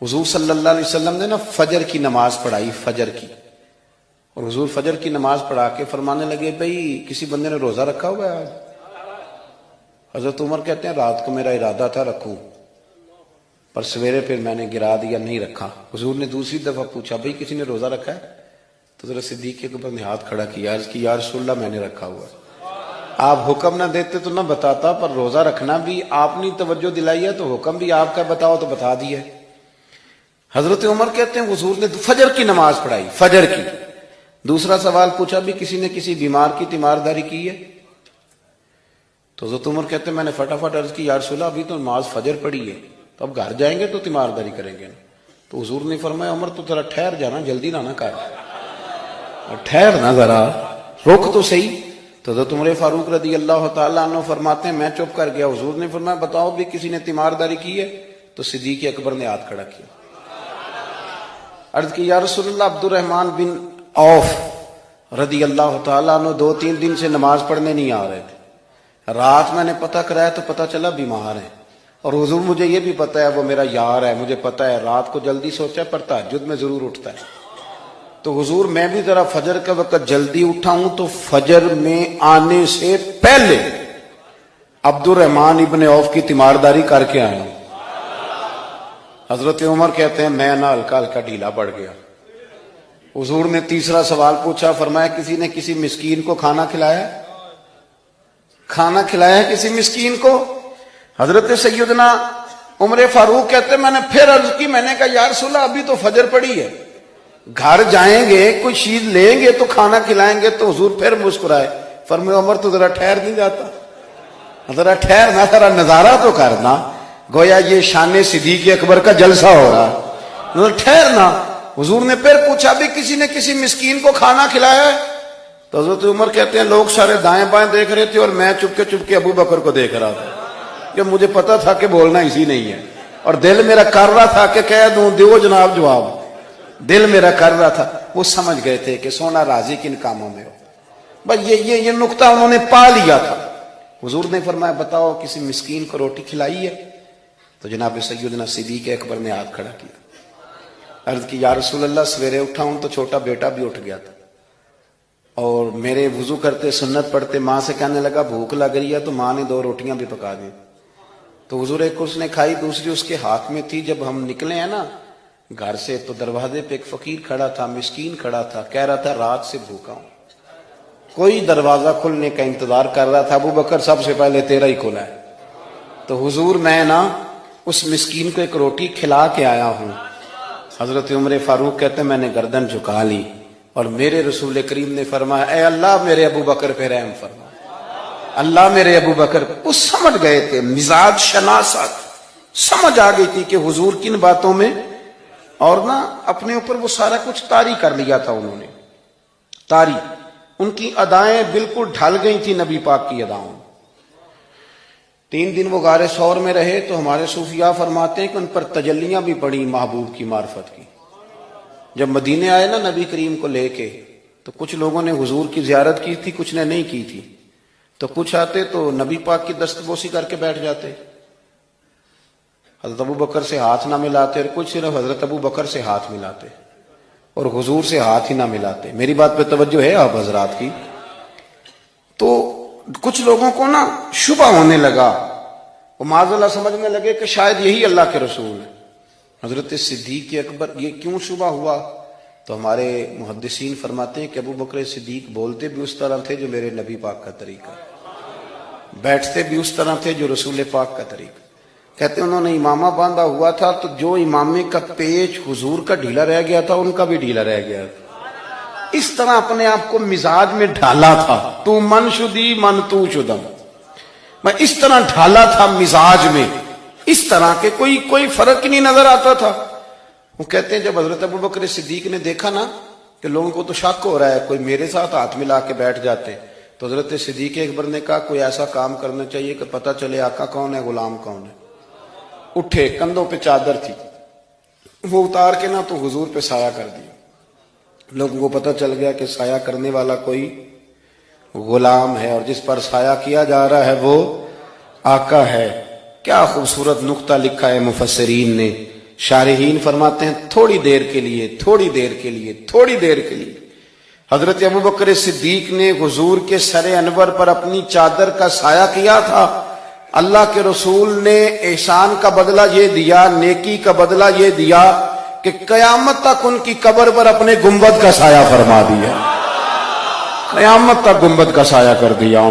حضور صلی اللہ علیہ وسلم نے نا فجر کی نماز پڑھائی، فجر کی، اور حضور فجر کی نماز پڑھا کے فرمانے لگے بھئی کسی بندے نے روزہ رکھا ہوا ہے آج؟ حضرت عمر کہتے ہیں رات کو میرا ارادہ تھا رکھوں، پر سویرے پھر میں نے گرا دیا، نہیں رکھا۔ حضور نے دوسری دفعہ پوچھا بھئی کسی نے روزہ رکھا ہے؟ تو حضرت صدیق کے اوپر نے ہاتھ کھڑا کیا، عرض کی یا رسول اللہ میں نے رکھا ہوا ہے۔ آپ حکم نہ دیتے تو نہ بتاتا، پر روزہ رکھنا بھی آپ نے توجہ دلائی ہے تو حکم بھی آپ کا بتاؤ تو بتا دیا۔ حضرت عمر کہتے ہیں حضور نے فجر کی نماز پڑھائی، فجر کی۔ دوسرا سوال پوچھا بھی کسی نے کسی بیمار کی تیمارداری کی ہے؟ تو حضرت عمر کہتے ہیں میں نے فٹافٹ عرض کی یا رسول اللہ ابھی تو نماز فجر پڑھی ہے، تو اب گھر جائیں گے تو تیمارداری کریں گے نا۔ تو حضور نے فرمایا عمر تو ذرا ٹھہر جانا، جلدی نہ کر، ٹھہر نہ، ذرا روک تو صحیح۔ تو حضرت عمر فاروق رضی اللہ تعالیٰ عنہ فرماتے ہیں میں چپ کر گیا۔ حضور نے فرمایا بتاؤ بھی کسی نے تیمارداری کی ہے؟ تو صدیق اکبر نے ہاتھ کھڑا کیا، عرض کی یا رسول اللہ عبد الرحمن بن عوف رضی اللہ تعالیٰ عنہ 2-3 دن سے نماز پڑھنے نہیں آ رہے تھے، رات میں نے پتہ کرایا تو پتہ چلا بیمار ہیں، اور حضور مجھے یہ بھی پتہ ہے وہ میرا یار ہے، مجھے پتہ ہے رات کو جلدی سوچا پر تہجد میں ضرور اٹھتا ہے، تو حضور میں بھی ذرا فجر کا وقت جلدی اٹھا ہوں، تو فجر میں آنے سے پہلے عبد الرحمن ابن عوف کی تیمارداری کر کے آیا ہوں۔ حضرت عمر کہتے ہیں میں نہ ہلکا ہلکا ڈھیلا پڑ گیا۔ حضور نے تیسرا سوال پوچھا، فرمایا کسی نے کسی مسکین کو کھانا کھلایا ہے؟ کھانا کھلایا ہے کسی مسکین کو؟ حضرت سیدنا عمر فاروق کہتے ہیں میں نے پھر عرض کی، میں نے کہا یا رسول اللہ ابھی تو فجر پڑی ہے، گھر جائیں گے کوئی چیز لیں گے تو کھانا کھلائیں گے۔ تو حضور پھر مسکرائے، فرمایا عمر تو ذرا ٹھہر نہیں جاتا، ذرا ٹھہر نہ، ذرا نظارہ تو کرنا، گویا یہ شان صدیق اکبر کا جلسہ ہو رہا، ذرا ٹھہرنا۔ حضور نے پھر پوچھا بھی کسی نے کسی مسکین کو کھانا کھلایا ہے؟ تو حضرت عمر کہتے ہیں لوگ سارے دائیں بائیں دیکھ رہے تھے اور میں چپ کے ابو بکر کو دیکھ رہا تھا، کہ مجھے پتا تھا کہ بولنا اسی نہیں ہے، اور دل میرا کر رہا تھا کہ کہہ دوں دیو جناب جواب، دل میرا کر رہا تھا۔ وہ سمجھ گئے تھے کہ سونا راضی کن کاموں میں ہو، بس یہ نقطہ انہوں نے پا لیا تھا۔ حضور نے فرمایا بتاؤ کسی مسکین کو روٹی کھلائی ہے؟ تو جناب سیدنا صدیق اکبر نے ہاتھ کھڑا کیا، عرض کی یا رسول اللہ سویرے اٹھا ہوں تو چھوٹا بیٹا بھی اٹھ گیا تھا، اور میرے وضو کرتے سنت پڑھتے ماں سے کہنے لگا بھوک لگ رہی ہے، تو ماں نے 2 روٹیاں بھی پکا دی، تو حضور ایک اس نے کھائی دوسری اس کے ہاتھ میں تھی۔ جب ہم نکلے ہیں نا گھر سے تو دروازے پہ ایک فقیر کھڑا تھا، مسکین کھڑا تھا، کہہ رہا تھا رات سے بھوکا ہوں، کوئی دروازہ کھلنے کا انتظار کر رہا تھا، ابو بکر سب سے پہلے تیرا ہی کھلا ہے۔ تو حضور میں نا اس مسکین کو ایک روٹی کھلا کے آیا ہوں۔ حضرت عمر فاروق کہتے ہیں میں نے گردن جھکا لی، اور میرے رسول کریم نے فرمایا اے اللہ میرے ابو بکر پہ رحم فرما، اللہ میرے ابو بکر۔ وہ سمجھ گئے تھے، مزاج شناست سمجھ آ گئی تھی کہ حضور کن باتوں میں، اور نا اپنے اوپر وہ سارا کچھ طاری کر لیا تھا انہوں نے، طاری، ان کی ادائیں بالکل ڈھل گئی تھی نبی پاک کی اداؤں۔ 3 دن وہ غار ثور میں رہے تو ہمارے صوفیاء فرماتے ہیں کہ ان پر تجلیاں بھی پڑی محبوب کی معرفت کی۔ جب مدینے آئے نا نبی کریم کو لے کے، تو کچھ لوگوں نے حضور کی زیارت کی تھی، کچھ نے نہیں کی تھی، تو کچھ آتے تو نبی پاک کی دستبوسی کر کے بیٹھ جاتے، حضرت ابو بکر سے ہاتھ نہ ملاتے، اور کچھ صرف حضرت ابو بکر سے ہاتھ ملاتے اور حضور سے ہاتھ ہی نہ ملاتے۔ میری بات پہ توجہ ہے آپ حضرات کی؟ تو کچھ لوگوں کو نا شبہ ہونے لگا، وہ معاذ اللہ سمجھنے لگے کہ شاید یہی اللہ کے رسول ہیں۔ حضرت صدیق اکبر یہ کیوں شبہ ہوا؟ تو ہمارے محدثین فرماتے ہیں کہ ابو بکر صدیق بولتے بھی اس طرح تھے جو میرے نبی پاک کا طریقہ، بیٹھتے بھی اس طرح تھے جو رسول پاک کا طریقہ۔ کہتے ہیں انہوں نے امامہ باندھا ہوا تھا تو جو امامے کا پیچ حضور کا ڈھیلا رہ گیا تھا ان کا بھی ڈھیلا رہ گیا تھا، اس طرح اپنے آپ کو مزاج میں ڈھالا تھا، تو من شدی من تو شدم، میں اس طرح ڈھالا تھا مزاج میں، اس طرح کے کوئی فرق نہیں نظر آتا تھا۔ وہ کہتے ہیں جب حضرت ابو بکر صدیق نے دیکھا نا کہ لوگوں کو تو شک ہو رہا ہے، کوئی میرے ساتھ ہاتھ ملا کے بیٹھ جاتے، تو حضرت صدیق اکبر نے کہا کوئی ایسا کام کرنا چاہیے کہ پتہ چلے آقا کون ہے غلام کون ہے۔ اٹھے، کندھوں پہ چادر تھی، وہ اتار کے نا تو حضور پہ سایہ کر دیا، لوگوں کو پتہ چل گیا کہ سایہ کرنے والا کوئی غلام ہے، اور جس پر سایہ کیا جا رہا ہے وہ آقا ہے۔ کیا خوبصورت نقطہ لکھا ہے مفسرین نے شارحین فرماتے ہیں تھوڑی دیر کے لیے، تھوڑی دیر کے لیے، تھوڑی دیر کے لیے حضرت ابوبکر صدیق نے حضور کے سر انور پر اپنی چادر کا سایہ کیا تھا۔ اللہ کے رسول نے احسان کا بدلہ یہ دیا، نیکی کا بدلہ یہ دیا کہ قیامت تک ان کی قبر پر اپنے گنبد کا سایہ فرما دیا، قیامت تک گنبد کا سایہ کر دیا۔